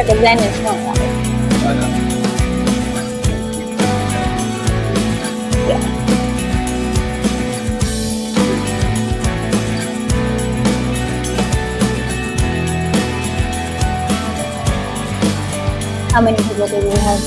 the blend is not right. Yeah. How many people do we have?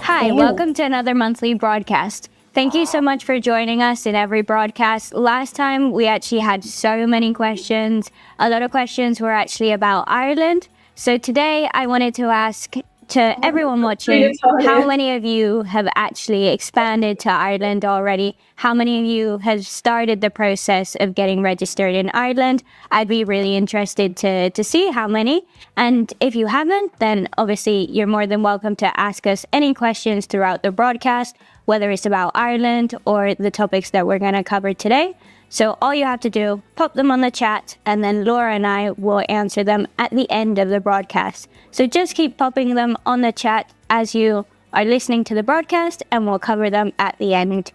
Hi, welcome to another monthly broadcast. Thank you so much for joining us in every broadcast. Last time we actually had so many questions. A lot of questions were actually about Ireland. So today I wanted to ask to everyone watching, how many of you have actually expanded to Ireland already? How many of you have started the process of getting registered in Ireland? I'd be really interested to see how many. And if you haven't, then obviously you're more than welcome to ask us any questions throughout the broadcast, whether it's about Ireland or the topics that we're going to cover today. So all you have to do, pop them on the chat, and then Laura and I will answer them at the end of the broadcast. So just keep popping them on the chat as you are listening to the broadcast, and we'll cover them at the end.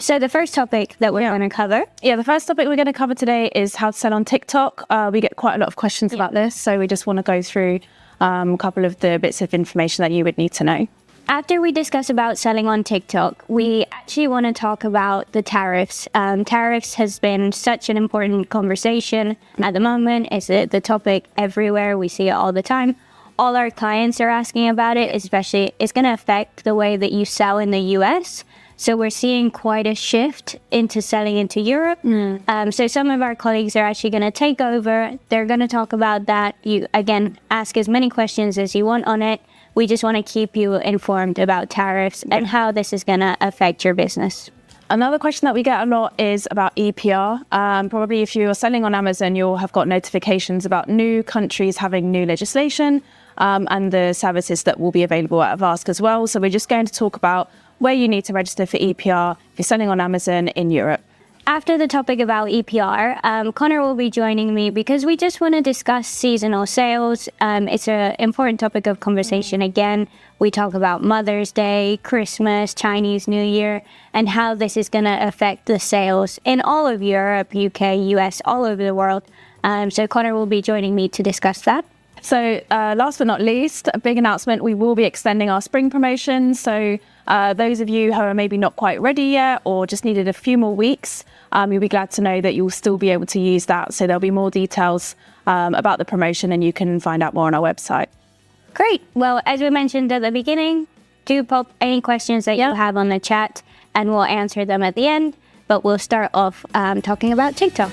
So the first topic that we're going to cover. The first topic we're going to cover today is how to sell on TikTok. We get quite a lot of questions about this, so we just want to go through a couple of the bits of information that you would need to know. After we discuss about selling on TikTok, we actually want to talk about the tariffs. Tariffs has been such an important conversation at the moment. It's the topic everywhere. We see it all the time. All our clients are asking about it, especially it's going to affect the way that you sell in the US. So we're seeing quite a shift into selling into Europe. So some of our colleagues are actually going to take over. They're going to talk about that. You, again, ask as many questions as you want on it. We just want to keep you informed about tariffs and how this is going to affect your business. Another question that we get a lot is about EPR. Probably if you're selling on Amazon, you'll have got notifications about new countries having new legislation and the services that will be available at Avask as well. So we're just going to talk about where you need to register for EPR if you're selling on Amazon in Europe. After the topic about EPR, Connor will be joining me because we just want to discuss seasonal sales. It's an important topic of conversation. Again, we talk about Mother's Day, Christmas, Chinese New Year, and how this is going to affect the sales in all of Europe, UK, US, all over the world. So Connor will be joining me to discuss that. So last but not least, a big announcement, we will be extending our spring promotion. So those of you who are maybe not quite ready yet or just needed a few more weeks, you'll be glad to know that you'll still be able to use that. So there'll be more details about the promotion and you can find out more on our website. Great. Well, as we mentioned at the beginning, do pop any questions that you have on the chat and we'll answer them at the end. But we'll start off talking about TikTok.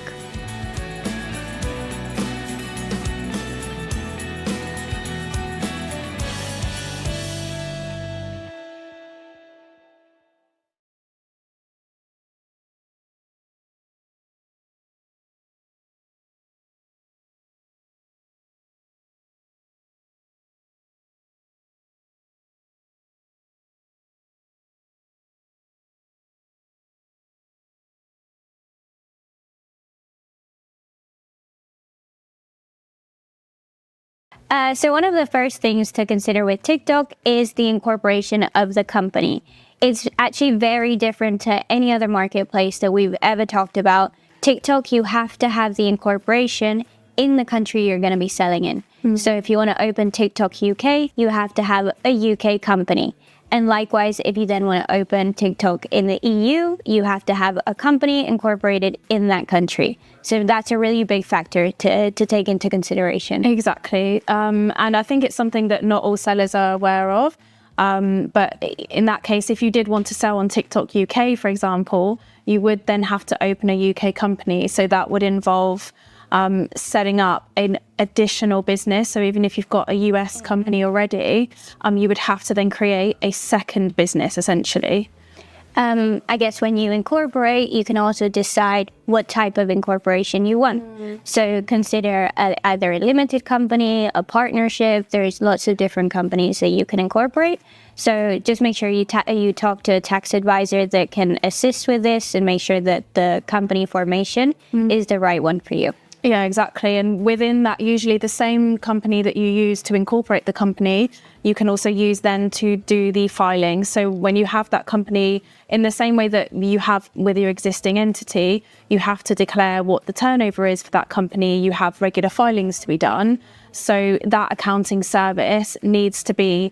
So one of the first things to consider with TikTok is the incorporation of the company. It's actually very different to any other marketplace that we've ever talked about. TikTok, you have to have the incorporation in the country you're going to be selling in. So if you want to open TikTok UK, you have to have a UK company. And likewise, if you then want to open TikTok in the EU, you have to have a company incorporated in that country. So that's a really big factor to take into consideration. Exactly. And I think it's something that not all sellers are aware of. But in that case, if you did want to sell on TikTok UK, for example, you would then have to open a UK company. So that would involve setting up an additional business. So even if you've got a US company already, you would have to then create a second business, essentially. I guess when you incorporate, you can also decide what type of incorporation you want. So consider either a limited company, a partnership. There's lots of different companies that you can incorporate. So just make sure you talk to a tax advisor that can assist with this and make sure that the company formation is the right one for you. Yeah, exactly. And within that, usually the same company that you use to incorporate the company, you can also use then to do the filing. So when you have that company, in the same way that you have with your existing entity, you have to declare what the turnover is for that company. You have regular filings to be done. So that accounting service needs to be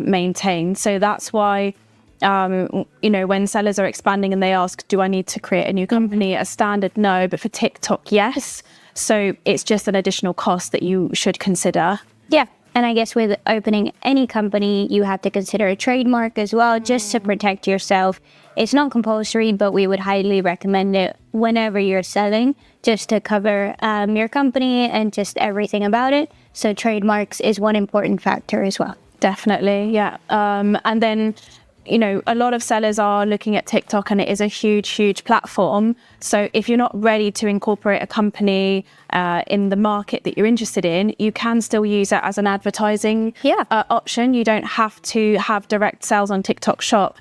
maintained. So that's why when sellers are expanding and they ask, do I need to create a new company? A standard no, but for TikTok, yes. So it's just an additional cost that you should consider. Yeah. And I guess with opening any company, you have to consider a trademark as well, just to protect yourself. It's not compulsory, but we would highly recommend it whenever you're selling, just to cover your company and just everything about it. So trademarks is one important factor as well. Definitely, yeah. And then, a lot of sellers are looking at TikTok, and it is a huge, huge platform. So if you're not ready to incorporate a company in the market that you're interested in, you can still use it as an advertising option. You don't have to have direct sales on TikTok Shop.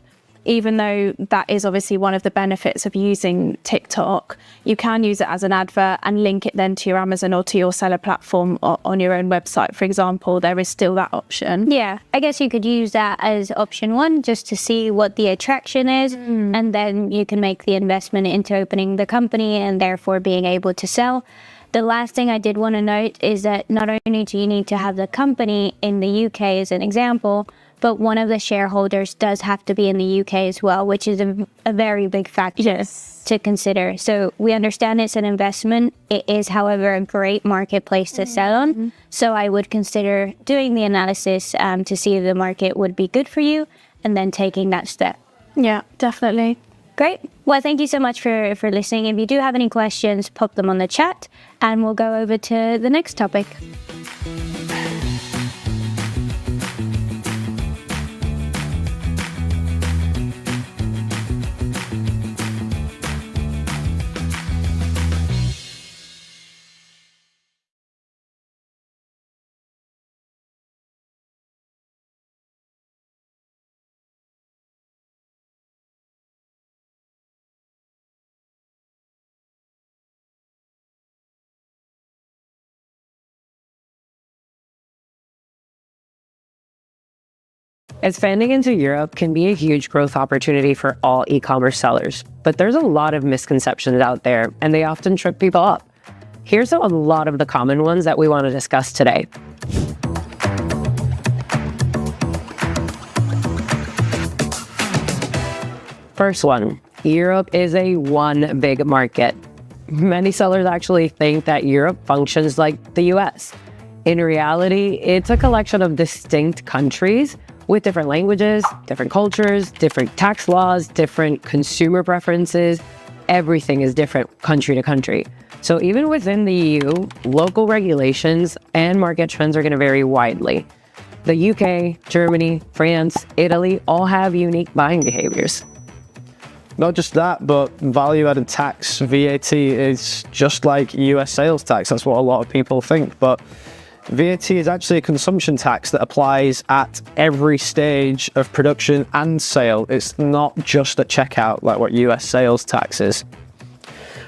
Even though that is obviously one of the benefits of using TikTok, you can use it as an advert and link it then to your Amazon or to your seller platform or on your own website, for example. There is still that option. Yeah, I guess you could use that as option one, just to see what the attraction is. And then you can make the investment into opening the company and therefore being able to sell. The last thing I did want to note is that not only do you need to have the company in the UK as an example, but one of the shareholders does have to be in the UK as well, which is a very big factor to consider. So we understand it's an investment. It is, however, a great marketplace to sell on. So I would consider doing the analysis to see if the market would be good for you and then taking that step. Yeah, definitely. Great. Well, thank you so much for listening. If you do have any questions, pop them on the chat and we'll go over to the next topic. Expanding into Europe can be a huge growth opportunity for all e-commerce sellers, but there's a lot of misconceptions out there and they often trip people up. Here's a lot of the common ones that we want to discuss today. First one, Europe is a one big market. Many sellers actually think that Europe functions like the US. In reality, it's a collection of distinct countries with different languages, different cultures, different tax laws, different consumer preferences. Everything is different country to country. So even within the EU, local regulations and market trends are going to vary widely. The UK, Germany, France, Italy all have unique buying behaviors. Not just that, but value-added tax, VAT, is just like US sales tax. That's what a lot of people think. But VAT is actually a consumption tax that applies at every stage of production and sale. It's not just at checkout like what US sales tax is.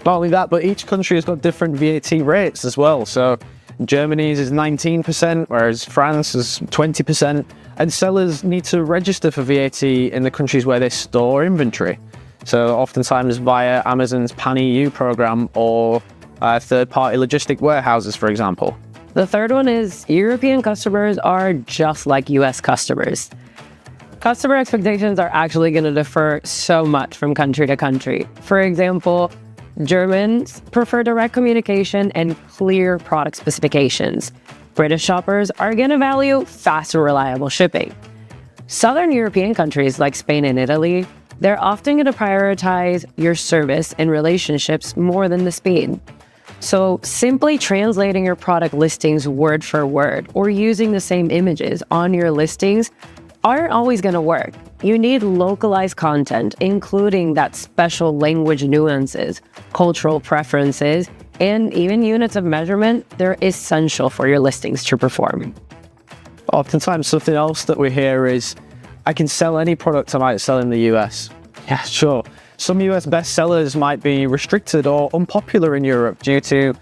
Not only that, but each country has got different VAT rates as well. So Germany's is 19%, whereas France is 20%. And sellers need to register for VAT in the countries where they store inventory. So oftentimes via Amazon's Pan-EU program or third-party logistic warehouses, for example. The third one is European customers are just like US customers. Customer expectations are actually going to differ so much from country to country. For example, Germans prefer direct communication and clear product specifications. British shoppers are going to value fast and reliable shipping. Southern European countries like Spain and Italy, they're often going to prioritize your service and relationships more than the speed. So simply translating your product listings word for word or using the same images on your listings aren't always going to work. You need localized content, including that special language nuances, cultural preferences, and even units of measurement. They're essential for your listings to perform. Oftentimes something else that we hear is, I can sell any product I might sell in the US. Yeah, sure. Some US bestsellers might be restricted or unpopular in Europe due to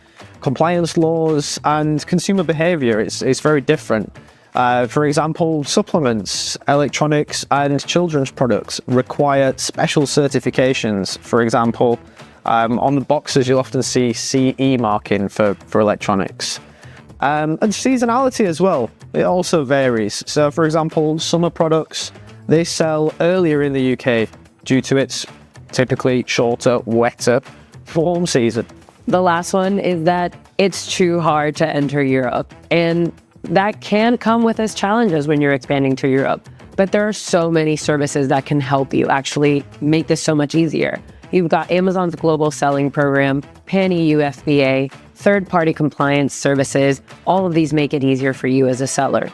compliance laws and consumer behavior is very different. For example, supplements, electronics and children's products require special certifications. For example, on the boxes you'll often see CE marking for electronics. And seasonality as well, it also varies. So for example, summer products, they sell earlier in the UK due to its typically shorter, wetter warm season. The last one is that it's too hard to enter Europe, and that can come with its challenges when you're expanding to Europe. But there are so many services that can help you actually make this so much easier. You've got Amazon's global selling program, pan-EU FBA, third-party compliance services. All of these make it easier for you as a seller.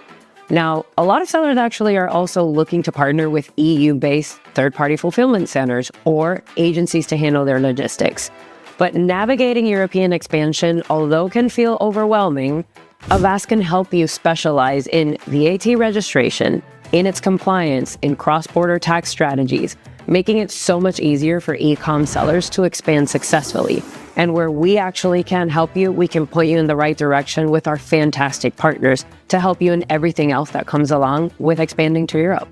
Now, a lot of sellers actually are also looking to partner with EU-based third-party fulfillment centers or agencies to handle their logistics. But navigating European expansion, although can feel overwhelming, Avast can help you specialize in VAT registration, in its compliance, in cross-border tax strategies, making it so much easier for e-com sellers to expand successfully. And where we actually can help you, we can point you in the right direction with our fantastic partners to help you in everything else that comes along with expanding to Europe.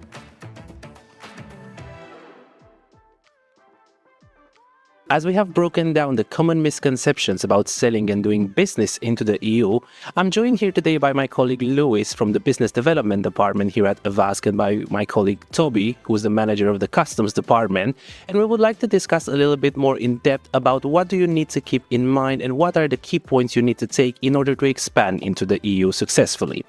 As we have broken down the common misconceptions about selling and doing business into the EU, I'm joined here today by my colleague Louis from the Business Development Department here at Avast, and by my colleague Toby, who is the manager of the Customs Department. And we would like to discuss a little bit more in depth about what do you need to keep in mind and what are the key points you need to take in order to expand into the EU successfully.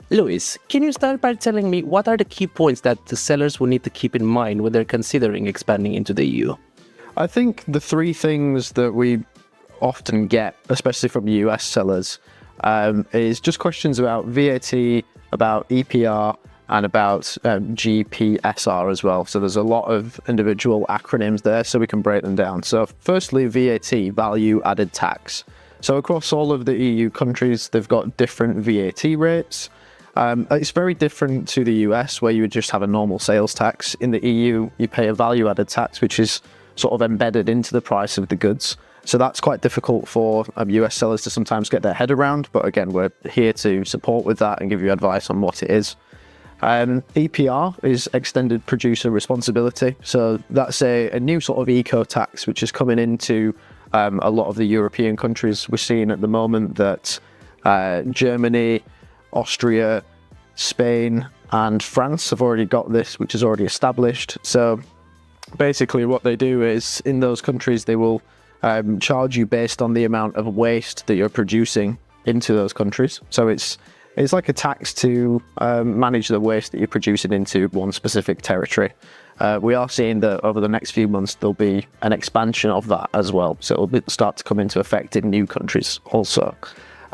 Louis, can you start by telling me what are the key points that the sellers will need to keep in mind when they're considering expanding into the EU? I think the three things that we often get, especially from US sellers, is just questions about VAT, about EPR, and about GPSR as well. So there's a lot of individual acronyms there, so we can break them down. So firstly, VAT, value added tax. So across all of the EU countries, they've got different VAT rates. It's very different to the US, where you would just have a normal sales tax. In the EU, you pay a value added tax, which is sort of embedded into the price of the goods. So that's quite difficult for US sellers to sometimes get their head around. But again, we're here to support with that and give you advice on what it is. EPR is extended producer responsibility. So that's a new sort of eco tax, which is coming into a lot of the European countries. We're seeing at the moment that Germany, Austria, Spain, and France have already got this, which is already established. So basically what they do is in those countries they will charge you based on the amount of waste that you're producing into those countries. So it's like a tax to manage the waste that you're producing into one specific territory. We are seeing that over the next few months there'll be an expansion of that as well. So it'll start to come into effect in new countries also.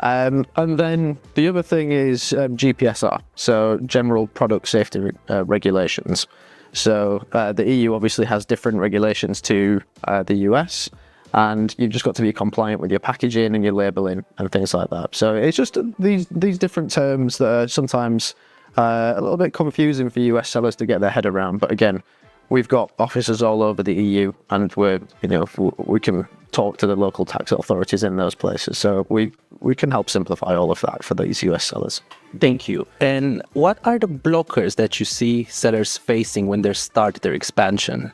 And then the other thing is GPSR, so General Product Safety Regulations. So the EU obviously has different regulations to the US, and you've just got to be compliant with your packaging and your labeling and things like that. So it's just these different terms that are sometimes a little bit confusing for US sellers to get their head around. But again, we've got offices all over the EU, and we can talk to the local tax authorities in those places. So we can help simplify all of that for these US sellers. Thank you. And what are the blockers that you see sellers facing when they start their expansion?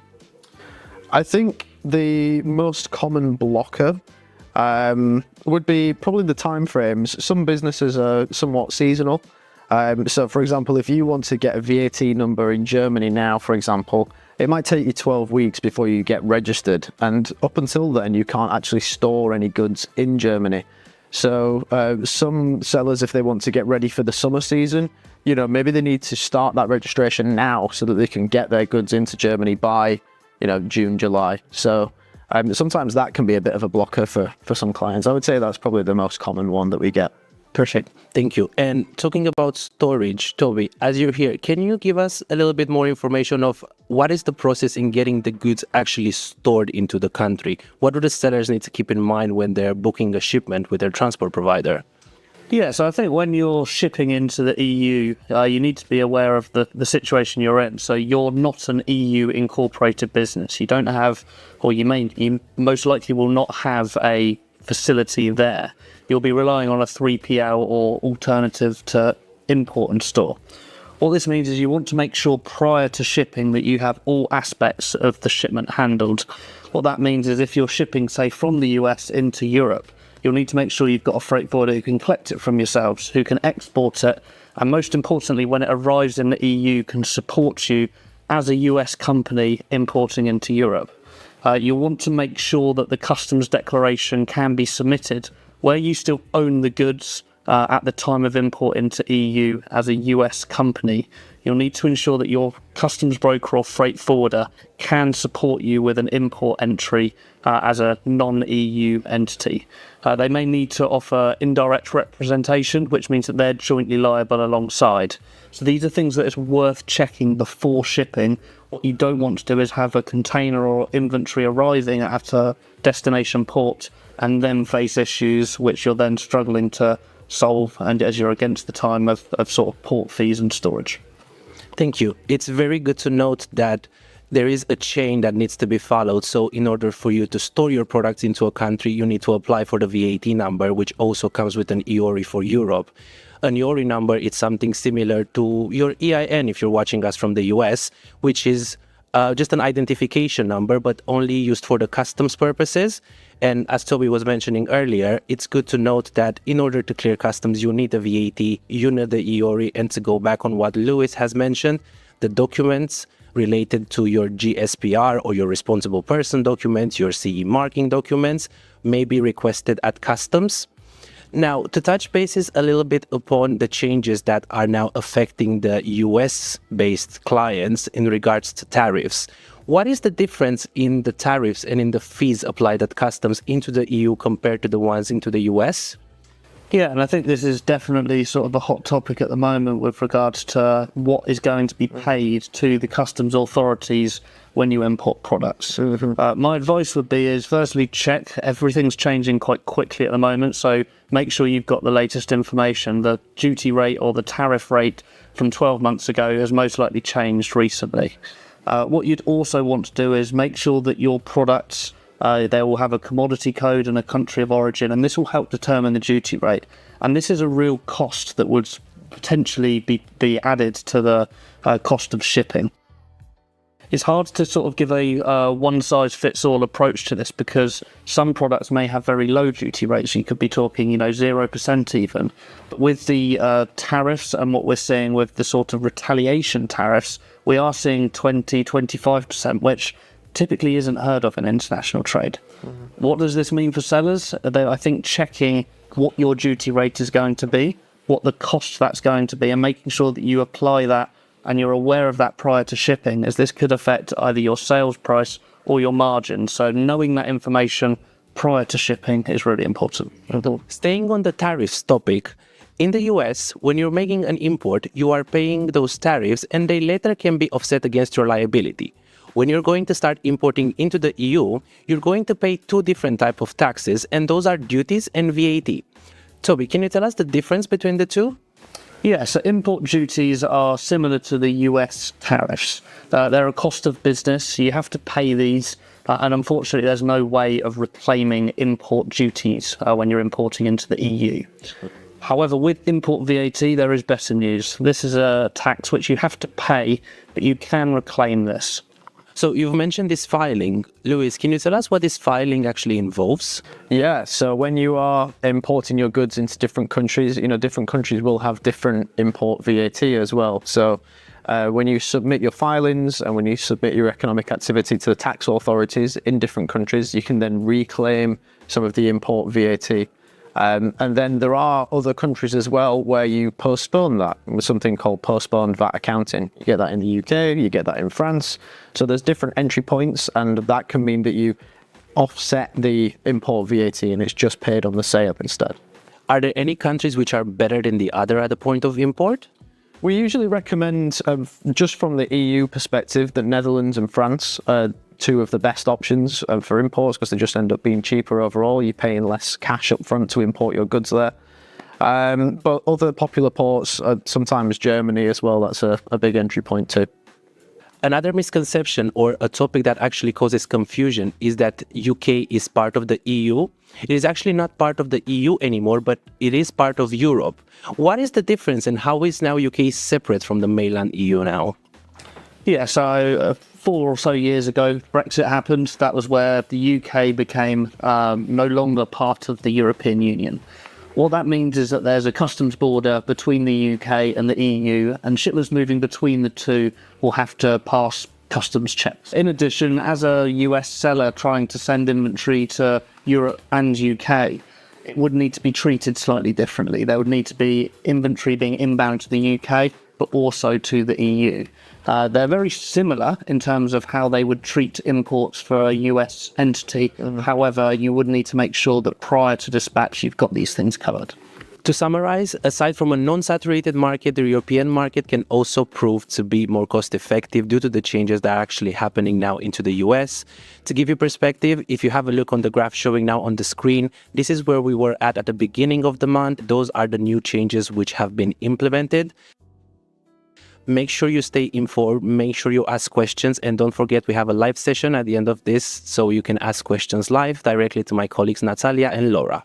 I think the most common blocker would be probably the timeframes. Some businesses are somewhat seasonal. So for example, if you want to get a VAT number in Germany now, for example, it might take you 12 weeks before you get registered. And up until then, you can't actually store any goods in Germany. So some sellers, if they want to get ready for the summer season, maybe they need to start that registration now so that they can get their goods into Germany by, June, July. So sometimes that can be a bit of a blocker for some clients. I would say that's probably the most common one that we get. Perfect. Thank you. And talking about storage, Toby, as you're here, can you give us a little bit more information of what is the process in getting the goods actually stored into the country? What do the sellers need to keep in mind when they're booking a shipment with their transport provider? Yeah, so I think when you're shipping into the EU, you need to be aware of the situation you're in. So you're not an EU incorporated business. You don't have, or you most likely will not have a facility there, you'll be relying on a 3PL or alternative to import and store. What this means is you want to make sure prior to shipping that you have all aspects of the shipment handled. What that means is if you're shipping, say, from the US into Europe, you'll need to make sure you've got a freight forwarder who can collect it from yourselves, who can export it, and most importantly, when it arrives in the EU, can support you as a US company importing into Europe. You'll want to make sure that the customs declaration can be submitted where you still own the goods at the time of import into EU as a US company. You'll need to ensure that your customs broker or freight forwarder can support you with an import entry as a non-EU entity. They may need to offer indirect representation, which means that they're jointly liable alongside. So these are things that is worth checking before shipping. What you don't want to do is have a container or inventory arriving at a destination port and then face issues which you're then struggling to solve, and as you're against the time of sort of port fees and storage. Thank you. It's very good to note that there is a chain that needs to be followed. So in order for you to store your products into a country, you need to apply for the VAT number, which also comes with an EORI for Europe. An EORI number is something similar to your EIN if you're watching us from the US, which is just an identification number, but only used for the customs purposes. And as Toby was mentioning earlier, it's good to note that in order to clear customs, you need a VAT, you need the EORI, and to go back on what Lewis has mentioned, the documents related to your GSPR or your responsible person documents, your CE marking documents, may be requested at customs. Now, to touch bases a little bit upon the changes that are now affecting the US-based clients in regards to tariffs, what is the difference in the tariffs and in the fees applied at customs into the EU compared to the ones into the US? Yeah, and I think this is definitely sort of a hot topic at the moment with regards to what is going to be paid to the customs authorities when you import products. My advice would be is firstly check. Everything's changing quite quickly at the moment, so make sure you've got the latest information. The duty rate or the tariff rate from 12 months ago has most likely changed recently. What you'd also want to do is make sure that your products, they will have a commodity code and a country of origin, and this will help determine the duty rate. And this is a real cost that would potentially be added to the cost of shipping. It's hard to sort of give a one-size-fits-all approach to this because some products may have very low duty rates. You could be talking, 0% even. But with the tariffs and what we're seeing with the sort of retaliation tariffs, we are seeing 20, 25%, which typically isn't heard of in international trade. Mm-hmm. What does this mean for sellers? I think checking what your duty rate is going to be, what the cost that's going to be, and making sure that you apply that and you're aware of that prior to shipping, as this could affect either your sales price or your margin. So knowing that information prior to shipping is really important. Staying on the tariffs topic, in the US, when you're making an import, you are paying those tariffs and they later can be offset against your liability. When you're going to start importing into the EU, you're going to pay two different types of taxes, and those are duties and VAT. Toby, can you tell us the difference between the two? Yeah, so import duties are similar to the US tariffs. They're a cost of business. You have to pay these, and unfortunately there's no way of reclaiming import duties when you're importing into the EU. However, with import VAT, there is better news. This is a tax which you have to pay, but you can reclaim this. So you've mentioned this filing. Lewis, can you tell us what this filing actually involves? Yeah, so when you are importing your goods into different countries, different countries will have different import VAT as well. So when you submit your filings and when you submit your economic activity to the tax authorities in different countries, you can then reclaim some of the import VAT. And then there are other countries as well where you postpone that with something called postponed VAT accounting. You get that in the UK, you get that in France. So there's different entry points, and that can mean that you offset the import VAT and it's just paid on the sale instead. Are there any countries which are better than the other at the point of import? We usually recommend, just from the EU perspective, that Netherlands and France are two of the best options for imports because they just end up being cheaper overall. You're paying less cash up front to import your goods there. But other popular ports, sometimes Germany as well, that's a big entry point too. Another misconception or a topic that actually causes confusion is that UK is part of the EU. It is actually not part of the EU anymore, but it is part of Europe. What is the difference and how is now UK separate from the mainland EU now? Yeah, so 4 or so years ago, Brexit happened. That was where the UK became no longer part of the European Union. What that means is that there's a customs border between the UK and the EU, and shipments moving between the two will have to pass customs checks. In addition, as a US seller trying to send inventory to Europe and UK, it would need to be treated slightly differently. There would need to be inventory being inbound to the UK, but also to the EU. They're very similar in terms of how they would treat imports for a US entity. However, you would need to make sure that prior to dispatch, you've got these things covered. To summarize, aside from a non-saturated market, the European market can also prove to be more cost-effective due to the changes that are actually happening now into the US. To give you perspective, if you have a look on the graph showing now on the screen, this is where we were at the beginning of the month. Those are the new changes which have been implemented. Make sure you stay informed, make sure you ask questions, and don't forget we have a live session at the end of this, so you can ask questions live directly to my colleagues Natalia and Laura.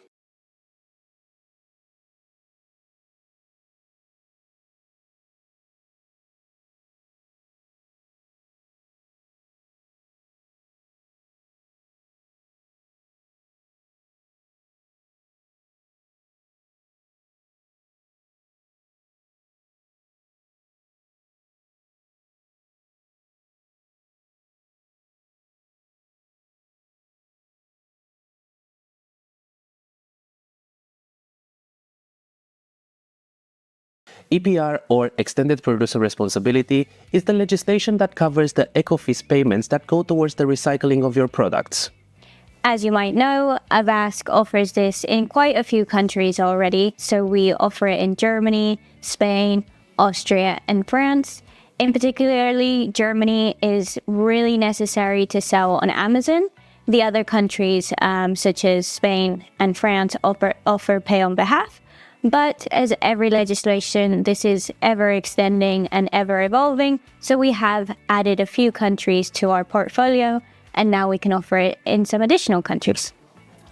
EPR, or Extended Producer Responsibility, is the legislation that covers the eco-fees payments that go towards the recycling of your products. As you might know, Avask offers this in quite a few countries already. So we offer it in Germany, Spain, Austria, and France. In particularly, Germany is really necessary to sell on Amazon. The other countries, such as Spain and France, offer pay on behalf. But as every legislation, this is ever extending and ever evolving. So we have added a few countries to our portfolio, and now we can offer it in some additional countries.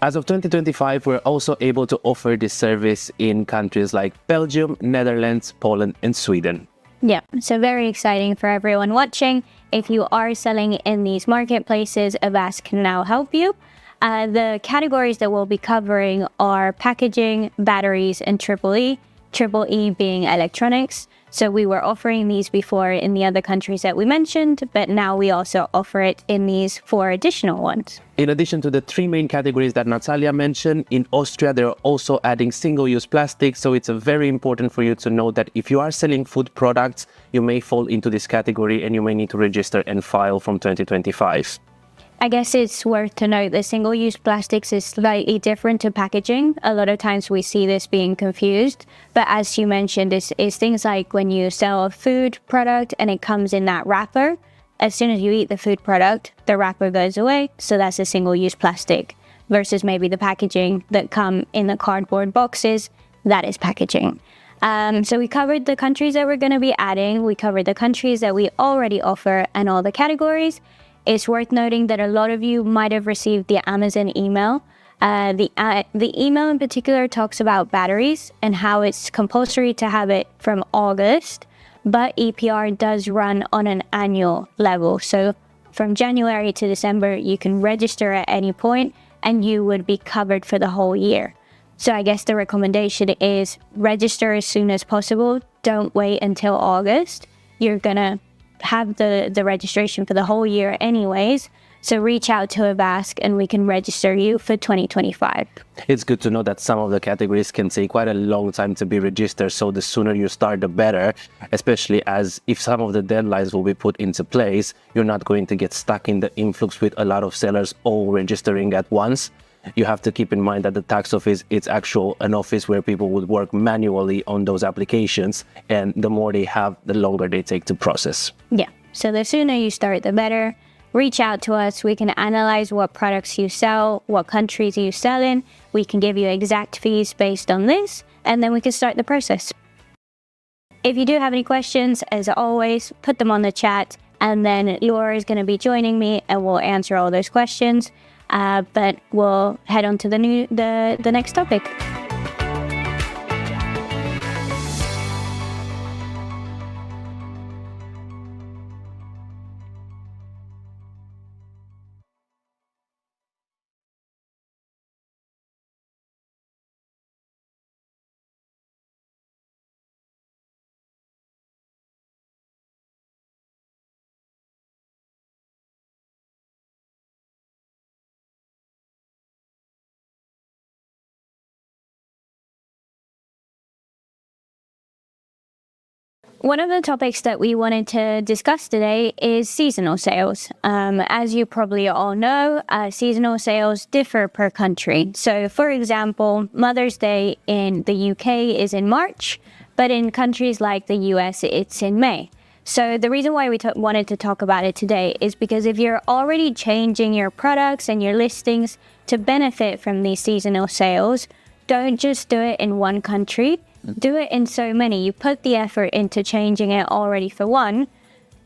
As of 2025, we're also able to offer this service in countries like Belgium, Netherlands, Poland, and Sweden. Yeah, so very exciting for everyone watching. If you are selling in these marketplaces, Avask can now help you. The categories that we'll be covering are packaging, batteries, and triple E being electronics. So we were offering these before in the other countries that we mentioned, but now we also offer it in these 4 additional ones. In addition to the 3 main categories that Natalia mentioned, in Austria they're also adding single-use plastic, so it's very important for you to know that if you are selling food products, you may fall into this category and you may need to register and file from 2025. I guess it's worth to note that single-use plastics is slightly different to packaging. A lot of times we see this being confused, but as you mentioned, it's things like when you sell a food product and it comes in that wrapper, as soon as you eat the food product, the wrapper goes away, so that's a single-use plastic, versus maybe the packaging that come in the cardboard boxes, that is packaging. So we covered the countries that we're going to be adding, we covered the countries that we already offer, and all the categories. It's worth noting that a lot of you might have received the Amazon email. The email in particular talks about batteries and how it's compulsory to have it from August, but EPR does run on an annual level. So from January to December, you can register at any point and you would be covered for the whole year. So I guess the recommendation is register as soon as possible. Don't wait until August. You're gonna have the registration for the whole year anyways, so reach out to Avask and we can register you for 2025. It's good to know that some of the categories can take quite a long time to be registered, so the sooner you start the better, especially as if some of the deadlines will be put into place, you're not going to get stuck in the influx with a lot of sellers all registering at once. You have to keep in mind that the tax office is an office where people would work manually on those applications, and the more they have, the longer they take to process. Yeah, so the sooner you start, the better. Reach out to us. We can analyze what products you sell, what countries you sell in. We can give you exact fees based on this, and then we can start the process. If you do have any questions, as always, put them on the chat, and then Laura is going to be joining me, and we'll answer all those questions. But we'll head on to the next topic. One of the topics that we wanted to discuss today is seasonal sales. As you probably all know, seasonal sales differ per country. So, for example, Mother's Day in the UK is in March, but in countries like the US, it's in May. So the reason why we wanted to talk about it today is because if you're already changing your products and your listings to benefit from these seasonal sales, don't just do it in one country. Do it in so many. You put the effort into changing it already for one,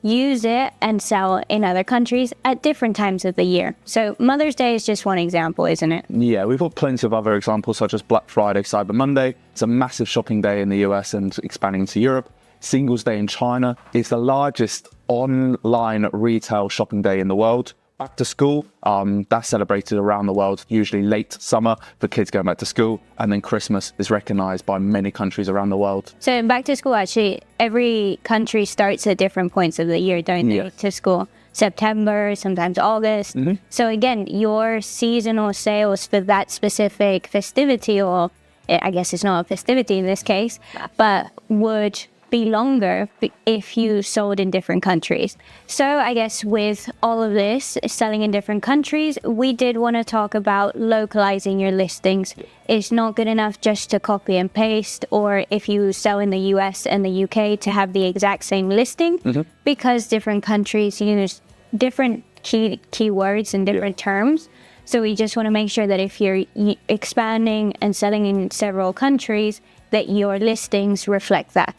use it and sell in other countries at different times of the year. So Mother's Day is just one example, isn't it? Yeah, we've got plenty of other examples such as Black Friday, Cyber Monday. It's a massive shopping day in the US and expanding to Europe. Singles Day in China is the largest online retail shopping day in the world. Back to school, that's celebrated around the world, usually late summer for kids going back to school. And then Christmas is recognized by many countries around the world. So back to school, actually, every country starts at different points of the year, don't they, to school? September, sometimes August. So again, your seasonal sales for that specific festivity, or I guess it's not a festivity in this case, but would be longer if you sold in different countries. So I guess with all of this, selling in different countries, we did want to talk about localizing your listings. It's not good enough just to copy and paste, or if you sell in the US and the UK to have the exact same listing, because different countries use different keywords and different terms. So we just want to make sure that if you're expanding and selling in several countries, that your listings reflect that.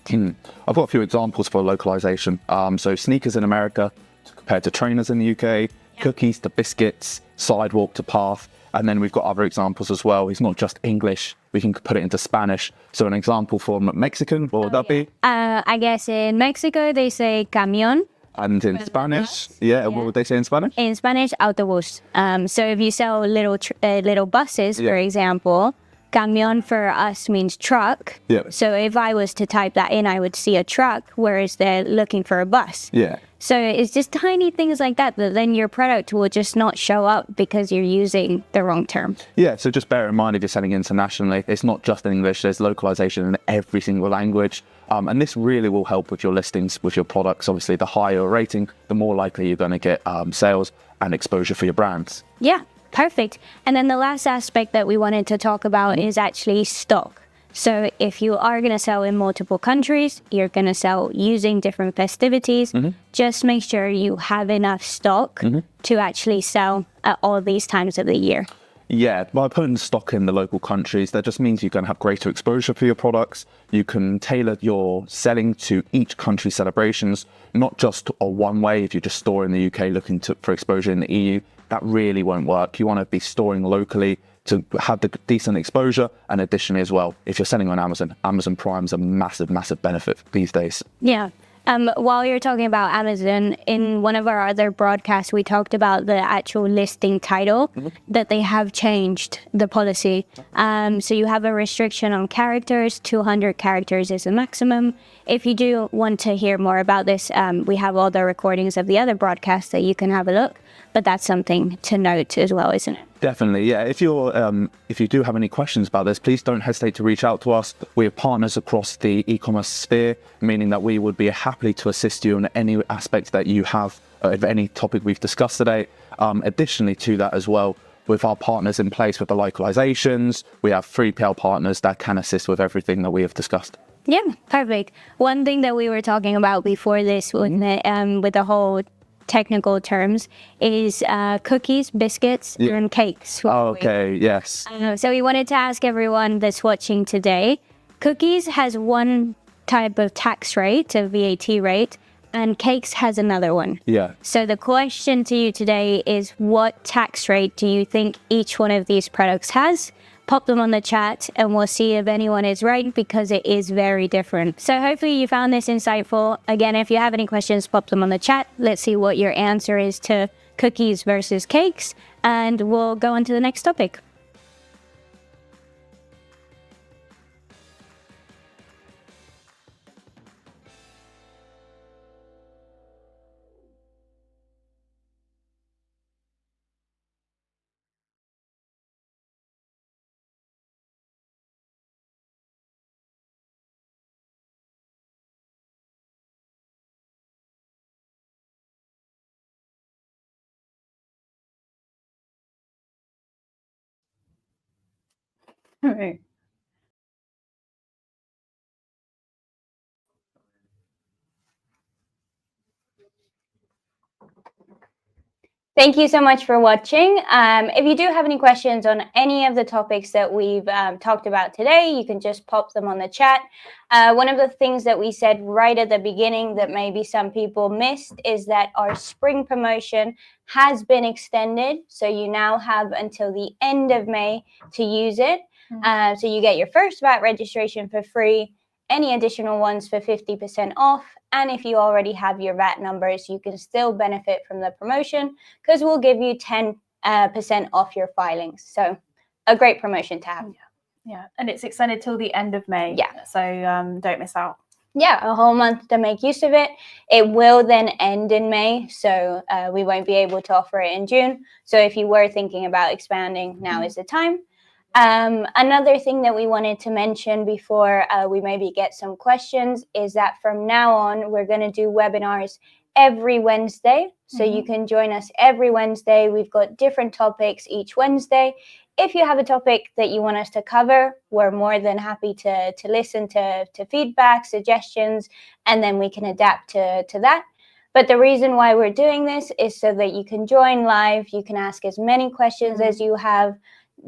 I've got a few examples for localization. So sneakers in America compared to trainers in the UK, cookies to biscuits, sidewalk to path. And then we've got other examples as well. It's not just English. We can put it into Spanish. So an example for Mexican, what would that be? I guess in Mexico, they say camión. And in Spanish, what would they say in Spanish? In Spanish, autobús. So if you sell little buses, for example, camión for us means truck. So if I was to type that in, I would see a truck, whereas they're looking for a bus. So it's just tiny things like that then your product will just not show up because you're using the wrong term. So just bear in mind if you're selling internationally, it's not just in English, there's localization in every single language. And this really will help with your listings, with your products. Obviously, the higher your rating, the more likely you're going to get sales and exposure for your brands. Yeah, perfect. And then the last aspect that we wanted to talk about is actually stock. So if you are going to sell in multiple countries, you're going to sell using different festivities, just make sure you have enough stock to actually sell at all these times of the year. Yeah, by putting stock in the local countries, that just means you're going to have greater exposure for your products. You can tailor your selling to each country's celebrations, not just a one way. If you just store in the UK looking for exposure in the EU, that really won't work. You want to be storing locally to have the decent exposure. And additionally as well, if you're selling on Amazon, Amazon Prime's a massive, massive benefit these days. Yeah. While you're talking about Amazon, in one of our other broadcasts, we talked about the actual listing title, that they have changed the policy. So you have a restriction on characters, 200 characters is the maximum. If you do want to hear more about this, we have all the recordings of the other broadcasts that you can have a look. But that's something to note as well, isn't it? Definitely, yeah. If you do have any questions about this, please don't hesitate to reach out to us. We have partners across the e-commerce sphere, meaning that we would be happy to assist you on any aspect that you have of any topic we've discussed today. Additionally to that as well, with our partners in place with the localizations, we have 3PL partners that can assist with everything that we have discussed. Yeah, perfect. One thing that we were talking about before this with the whole technical terms is cookies, biscuits, and cakes. Okay, yes. So we wanted to ask everyone that's watching today, cookies has one type of tax rate, a VAT rate, and cakes has another one. Yeah. So the question to you today is, what tax rate do you think each one of these products has? Pop them on the chat and we'll see if anyone is right, because it is very different. So hopefully you found this insightful. Again, if you have any questions, pop them on the chat. Let's see what your answer is to cookies versus cakes, and we'll go on to the next topic. Right. Thank you so much for watching. If you do have any questions on any of the topics that we've talked about today, you can just pop them on the chat. One of the things that we said right at the beginning that maybe some people missed is that our spring promotion has been extended. So you now have until the end of May to use it. So you get your first VAT registration for free, any additional ones for 50% off. And if you already have your VAT numbers, you can still benefit from the promotion, because we'll give you 10% off your filings. So a great promotion to have. Yeah, and it's extended till the end of May. Yeah. So don't miss out. Yeah, a whole month to make use of it. It will then end in May, so we won't be able to offer it in June. So if you were thinking about expanding, now is the time. Another thing that we wanted to mention before we maybe get some questions is that from now on, we're going to do webinars every Wednesday. So you can join us every Wednesday. We've got different topics each Wednesday. If you have a topic that you want us to cover, we're more than happy to listen to feedback, suggestions, and then we can adapt to that. But the reason why we're doing this is so that you can join live. You can ask as many questions as you have.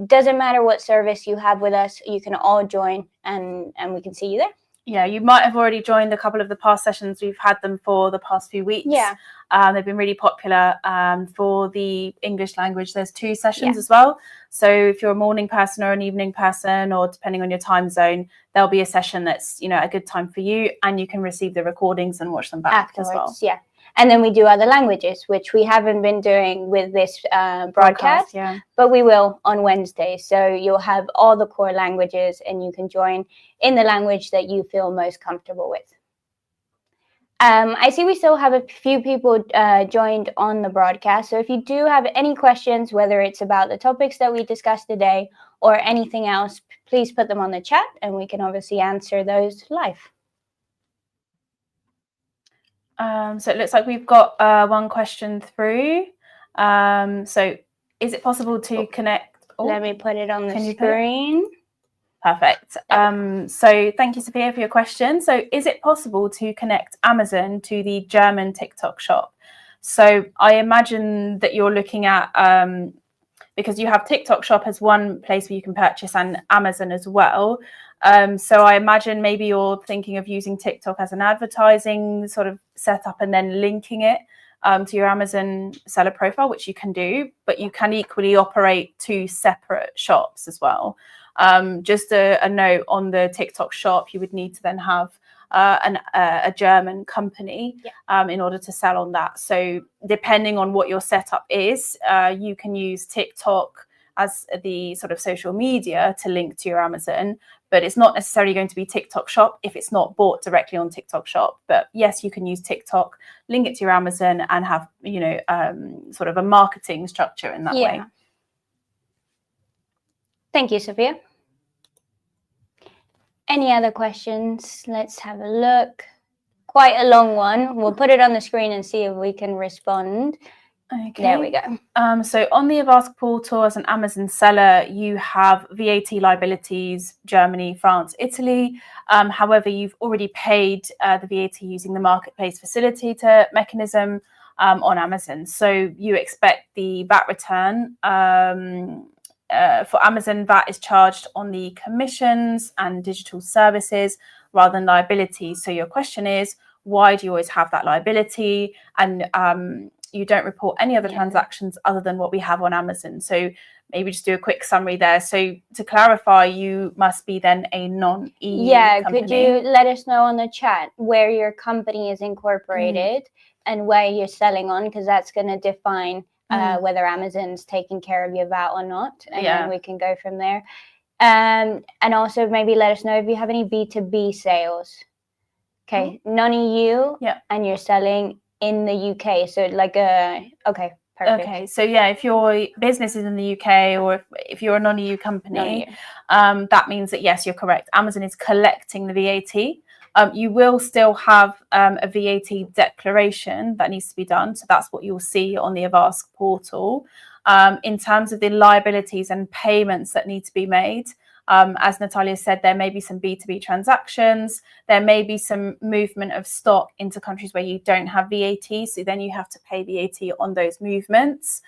Doesn't matter what service you have with us, you can all join and we can see you there. Yeah, you might have already joined a couple of the past sessions. We've had them for the past few weeks. Yeah. They've been really popular. For the English language, there's 2 sessions as well. So if you're a morning person or an evening person, or depending on your time zone, there'll be a session that's, a good time for you, and you can receive the recordings and watch them back Afterwards, as well. Yeah. And then we do other languages, which we haven't been doing with this broadcast, but we will on Wednesday. So you'll have all the core languages and you can join in the language that you feel most comfortable with. I see we still have a few people joined on the broadcast. So if you do have any questions, whether it's about the topics that we discussed today or anything else, please put them on the chat and we can obviously answer those live. So it looks like we've got one question through. So is it possible to connect? Let me put it on the screen. Perfect. So thank you, Sophia, for your question. So is it possible to connect Amazon to the German TikTok shop? So I imagine that you're looking at, because you have TikTok shop as one place where you can purchase, and Amazon as well. So I imagine maybe you're thinking of using TikTok as an advertising sort of setup and then linking it to your Amazon seller profile, which you can do, but you can equally operate 2 separate shops as well. Just a note on the TikTok shop, you would need to then have a German company in order to sell on that. So depending on what your setup is, you can use TikTok as the sort of social media to link to your Amazon, but it's not necessarily going to be TikTok shop if it's not bought directly on TikTok shop. But yes, you can use TikTok, link it to your Amazon, and have, sort of a marketing structure in that way. Thank you, Sophia. Any other questions? Let's have a look. Quite a long one. We'll put it on the screen and see if we can respond. Okay. There we go. So on the Avask portal, as an Amazon seller, you have VAT liabilities, Germany, France, Italy. However, you've already paid the VAT using the marketplace facilitator mechanism on Amazon. So you expect the VAT return. For Amazon, VAT is charged on the commissions and digital services rather than liabilities. So your question is, why do you always have that liability? And you don't report any other transactions other than what we have on Amazon. So maybe just do a quick summary there. So to clarify, you must be then a non-EU company. Could you let us know on the chat where your company is incorporated and where you're selling on, because that's going to define whether Amazon's taking care of your VAT or not, and then we can go from there. And also maybe let us know if you have any B2B sales. Okay, non-EU, and you're selling in the UK. So like okay, perfect. Okay, so if your business is in the UK, or if you're a non-EU company, that means that yes, you're correct. Amazon is collecting the VAT. You will still have a VAT declaration that needs to be done. So that's what you'll see on the Avask portal. In terms of the liabilities and payments that need to be made, as Natalia said, there may be some B2B transactions. There may be some movement of stock into countries where you don't have VAT. So then you have to pay VAT on those movements.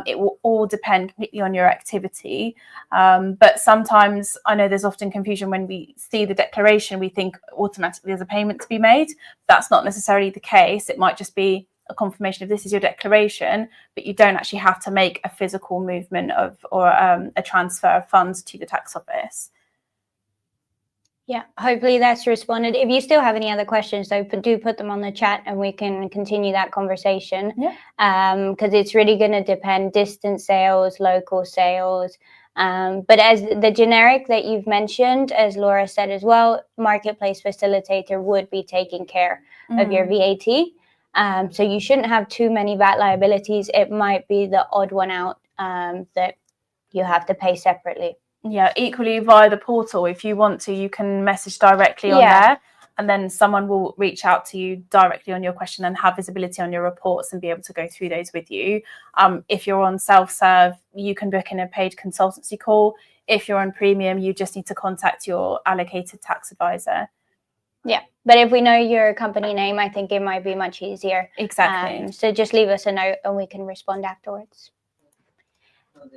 It will all depend completely on your activity. But sometimes I know there's often confusion when we see the declaration, we think automatically there's a payment to be made. That's not necessarily the case. It might just be a confirmation of this is your declaration, but you don't actually have to make a physical movement or a transfer of funds to the tax office. Yeah, hopefully that's responded. If you still have any other questions, though, do put them on the chat and we can continue that conversation. Because it's really going to depend, distance sales, local sales. But as the generic that you've mentioned, as Laura said as well, marketplace facilitator would be taking care of your VAT. So you shouldn't have too many VAT liabilities. It might be the odd one out that you have to pay separately. Yeah, equally via the portal, if you want to, you can message directly on there, and then someone will reach out to you directly on your question and have visibility on your reports and be able to go through those with you. If you're on self-serve, you can book in a paid consultancy call. If you're on premium, you just need to contact your allocated tax advisor. Yeah, but if we know your company name, I think it might be much easier. Exactly. So just leave us a note and we can respond afterwards.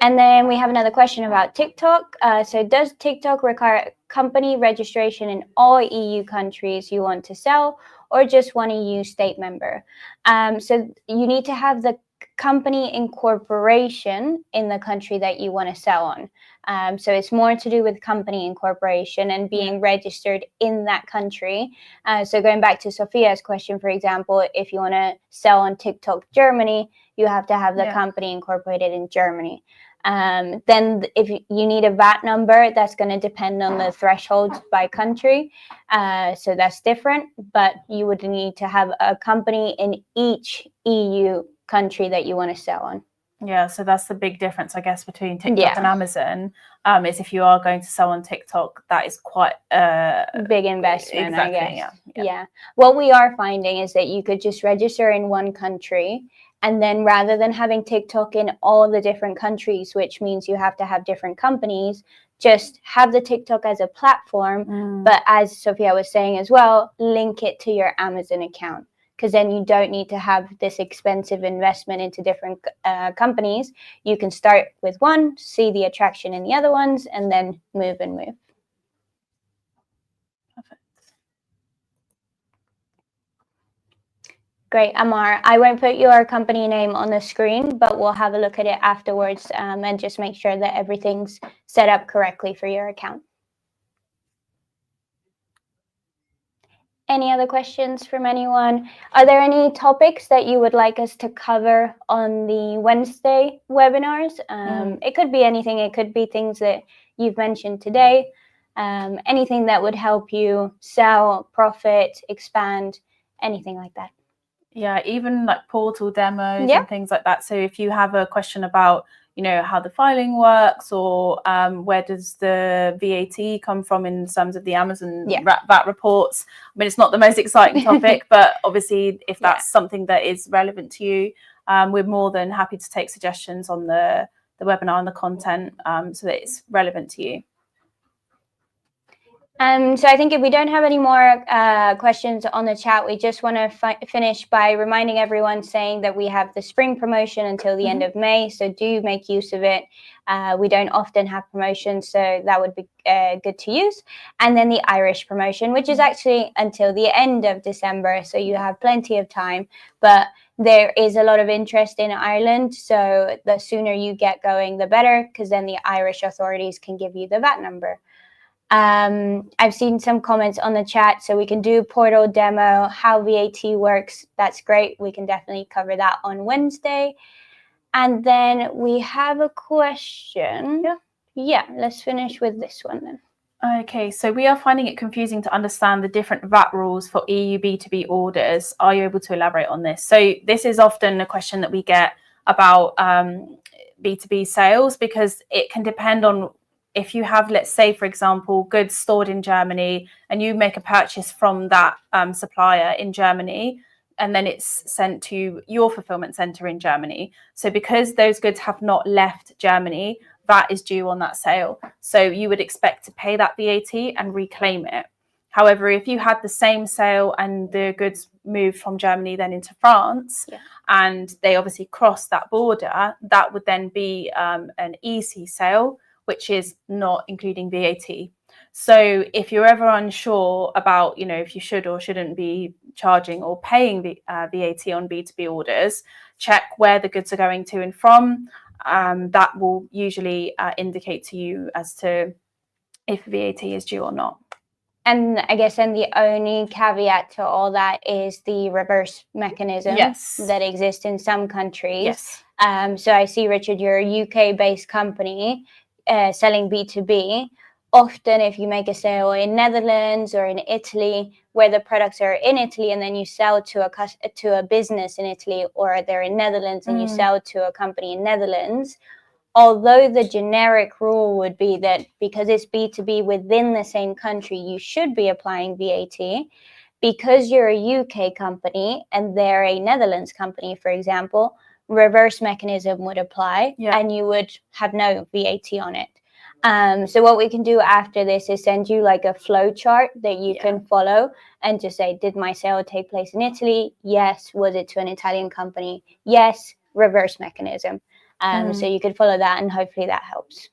And then we have another question about TikTok. So does TikTok require company registration in all EU countries you want to sell, or just one EU state member? So you need to have the company incorporation in the country that you want to sell on. So it's more to do with company incorporation and being registered in that country. So going back to Sophia's question, for example, if you want to sell on TikTok Germany, you have to have the company incorporated in Germany. Then if you need a VAT number, that's going to depend on the thresholds by country. So that's different, but you would need to have a company in each EU country that you want to sell on. Yeah, so that's the big difference, I guess, between TikTok and Amazon, is if you are going to sell on TikTok, that is quite a big investment, exactly, I guess. Yeah. What we are finding is that you could just register in one country, and then rather than having TikTok in all the different countries, which means you have to have different companies, just have the TikTok as a platform. But as Sophia was saying as well, link it to your Amazon account, because then you don't need to have this expensive investment into different companies. You can start with one, see the attraction in the other ones, and then move and move. Perfect. Great, Amar. I won't put your company name on the screen, but we'll have a look at it afterwards and just make sure that everything's set up correctly for your account. Any other questions from anyone? Are there any topics that you would like us to cover on the Wednesday webinars? It could be anything. It could be things that you've mentioned today. Anything that would help you sell, profit, expand, anything like that. Yeah, even like portal demos and things like that. So if you have a question about, you know, how the filing works, or where does the VAT come from in terms of the Amazon VAT reports. I mean, it's not the most exciting topic, but obviously if that's something that is relevant to you, we're more than happy to take suggestions on the webinar and the content so that it's relevant to you. So I think if we don't have any more questions on the chat, we just want to finish by reminding everyone saying that we have the spring promotion until the end of May. So do make use of it. We don't often have promotions, so that would be good to use. And then the Irish promotion, which is actually until the end of December. So you have plenty of time, but there is a lot of interest in Ireland. So the sooner you get going, the better, because then the Irish authorities can give you the VAT number. I've seen some comments on the chat, so we can do portal demo, how VAT works. That's great. We can definitely cover that on Wednesday. And then we have a question. Yeah, let's finish with this one then. Okay, so we are finding it confusing to understand the different VAT rules for EU B2B orders. Are you able to elaborate on this? So this is often a question that we get about B2B sales, because it can depend on if you have, let's say, for example, goods stored in Germany and you make a purchase from that supplier in Germany, and then it's sent to your fulfillment center in Germany. So because those goods have not left Germany, VAT is due on that sale. So you would expect to pay that VAT and reclaim it. However, if you had the same sale and the goods moved from Germany then into France, and they obviously crossed that border, that would then be an EC sale, which is not including VAT. So if you're ever unsure about, if you should or shouldn't be charging or paying VAT on B2B orders, check where the goods are going to and from. That will usually indicate to you as to if VAT is due or not. And I guess then the only caveat to all that is the reverse mechanism that exists in some countries. So I see, Richard, you're a UK-based company selling B2B. Often if you make a sale in Netherlands or in Italy, where the products are in Italy, and then you sell to a business in Italy, or they're in Netherlands and you sell to a company in Netherlands, although the generic rule would be that because it's B2B within the same country, you should be applying VAT, because you're a UK company and they're a Netherlands company, for example, reverse mechanism would apply and you would have no VAT on it. So what we can do after this is send you like a flow chart that you can follow and just say, did my sale take place in Italy? Yes. Was it to an Italian company? Yes. Reverse mechanism. So you could follow that, and hopefully that helps.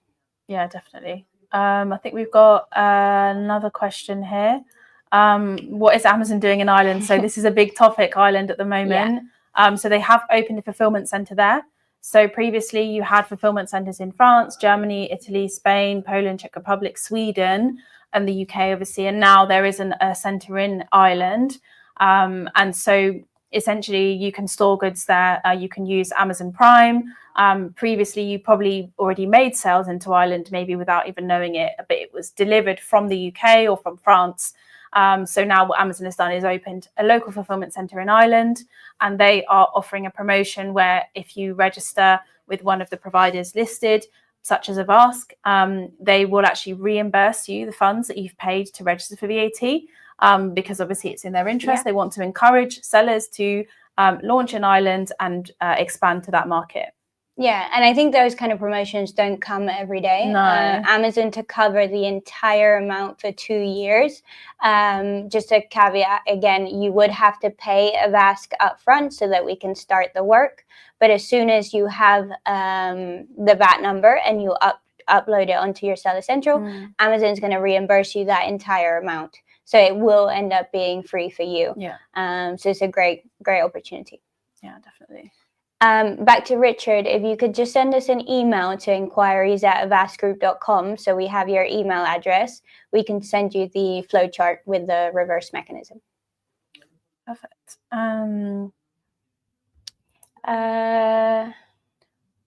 Yeah, definitely. I think we've got another question here. What is Amazon doing in Ireland? So this is a big topic, Ireland, at the moment. So they have opened a fulfillment center there. So previously you had fulfillment centers in France, Germany, Italy, Spain, Poland, Czech Republic, Sweden, and the UK, obviously. And now there is a center in Ireland. And so essentially you can store goods there. You can use Amazon Prime. Previously, you probably already made sales into Ireland, maybe without even knowing it, but it was delivered from the UK or from France. So now what Amazon has done is opened a local fulfillment center in Ireland, and they are offering a promotion where if you register with one of the providers listed, such as Avask, they will actually reimburse you the funds that you've paid to register for VAT, because obviously it's in their interest. They want to encourage sellers to launch in Ireland and expand to that market. Yeah, and I think those kind of promotions don't come every day. No. Amazon to cover the entire amount for 2 years. Just a caveat, again, you would have to pay Avask upfront so that we can start the work. But as soon as you have the VAT number and you upload it onto your Seller Central, Amazon's going to reimburse you that entire amount. So it will end up being free for you. So it's a great opportunity. Yeah, definitely. Back to Richard, if you could just send us an email to inquiries@avastgroup.com, so we have your email address, we can send you the flowchart with the reverse mechanism. Perfect.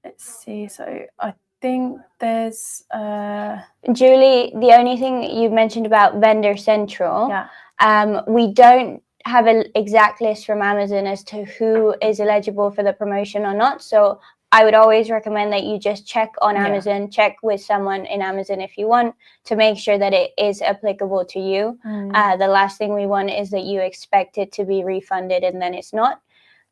Let's see. So I think there's Julie, the only thing you mentioned about Vendor Central, we don't have an exact list from Amazon as to who is eligible for the promotion or not. So I would always recommend that you just check on Amazon, check with someone in Amazon if you want, to make sure that it is applicable to you. The last thing we want is that you expect it to be refunded and then it's not.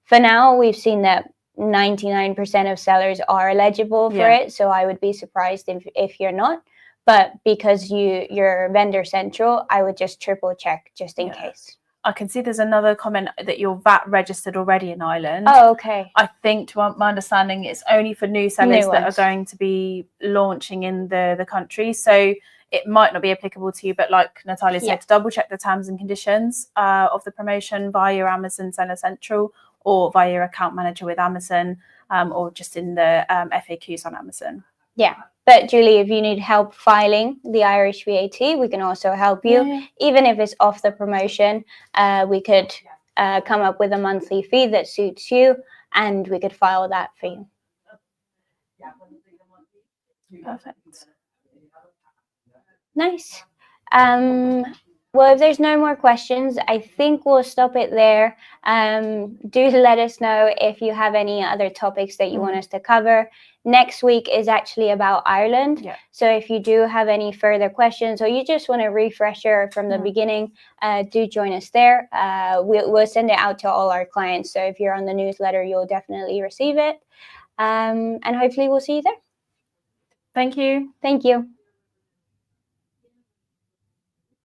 For now, we've seen that 99% of sellers are eligible for it. So I would be surprised if you're not. But because you're vendor central, I would just triple check just in case. I can see there's another comment that you're VAT registered already in Ireland. Oh, okay. I think, to my understanding, it's only for new sellers that are ones. going to be launching in the country. So it might not be applicable to you, but like Natalia said, to double check the terms and conditions of the promotion via your Amazon Seller Central or via your account manager with Amazon, or just in the FAQs on Amazon. Yeah. But Julie, if you need help filing the Irish VAT, we can also help you. Even if it's off the promotion, we could come up with a monthly fee that suits you, and we could file that for you. Perfect. Nice. Well, if there's no more questions, I think we'll stop it there. Do let us know if you have any other topics that you want us to cover. Next week is actually about Ireland. Yeah. So if you do have any further questions or you just want a refresher from the beginning, do join us there. We'll send it out to all our clients. So if you're on the newsletter, you'll definitely receive it. And hopefully we'll see you there. Thank you. Thank you.